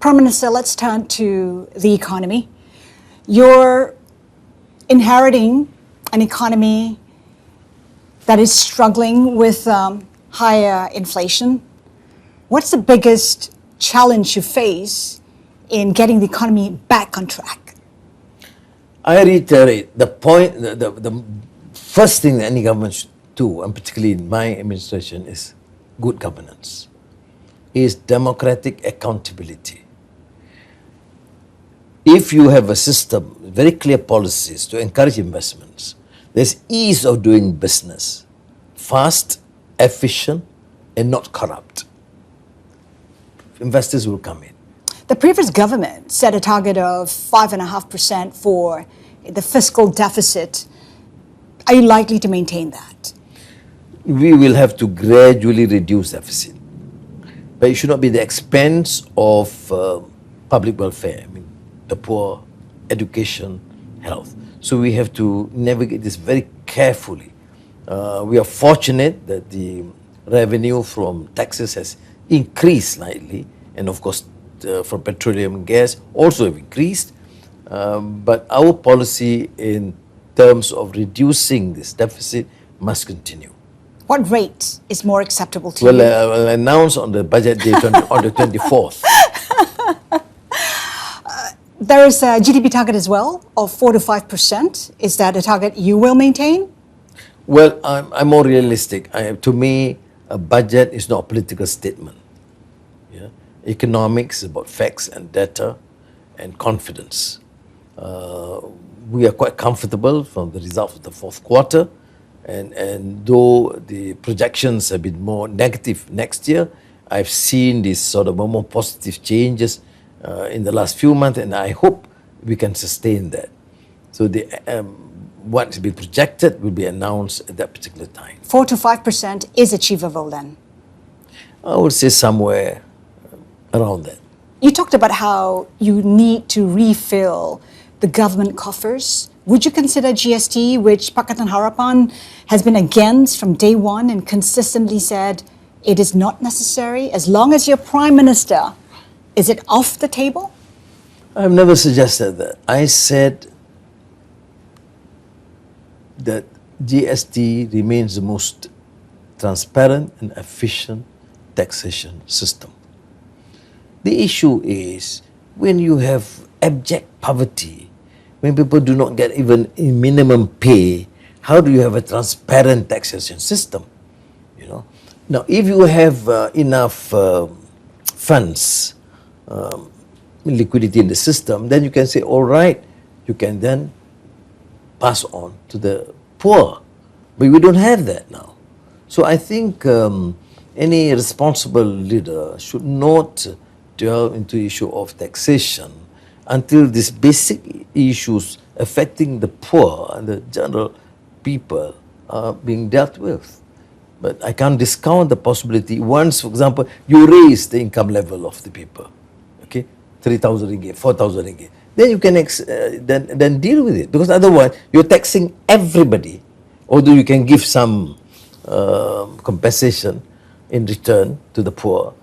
Prime Minister, let's turn to the economy. You're inheriting an economy that is struggling with higher inflation. What's the biggest challenge you face in getting the economy back on track? I reiterate the point, the first thing that any government should do, and particularly in my administration, is good governance, is democratic accountability. If you have a system, very clear policies to encourage investments, there's ease of doing business, fast, efficient, and not corrupt. Investors will come in. The previous government set a target of 5.5% for the fiscal deficit. Are you likely to maintain that? We will have to gradually reduce deficit, but it should not be at the expense of public welfare. I mean, the poor, education, health. So we have to navigate this very carefully. We are fortunate that the revenue from taxes has increased slightly, and of course from petroleum and gas also have increased. But our policy in terms of reducing this deficit must continue. What rate is more acceptable to Well, you? I'll announce on the budget day on the 24th. There is a GDP target as well of 4 to 5%. Is that a target you will maintain? Well, I'm more realistic. To me, a budget is not a political statement. Yeah? Economics is about facts and data and confidence. We are quite comfortable from the results of the fourth quarter, and though the projections have been more negative next year, I've seen these sort of more positive changes in the last few months, and I hope we can sustain that. So what's been projected will be announced at that particular time. 4 to 5% is achievable then? I would say somewhere around that. You talked about how you need to refill the government coffers. Would you consider GST, which Pakatan Harapan has been against from day one and consistently said it is not necessary as long as you're Prime Minister? Is it off the table? I've never suggested that. I said that GST remains the most transparent and efficient taxation system. The issue is when you have abject poverty, when people do not get even a minimum pay, how do you have a transparent taxation system? You know. Now, if you have enough funds, liquidity in the system, then you can say, all right, you can then pass on to the poor. But we don't have that now. So I think any responsible leader should not delve into the issue of taxation until these basic issues affecting the poor and the general people are being dealt with. But I can't discount the possibility once, for example, you raise the income level of the people, okay, 3,000 ringgit, 4,000 ringgit, then you can then deal with it, because otherwise you're taxing everybody, although you can give some compensation in return to the poor.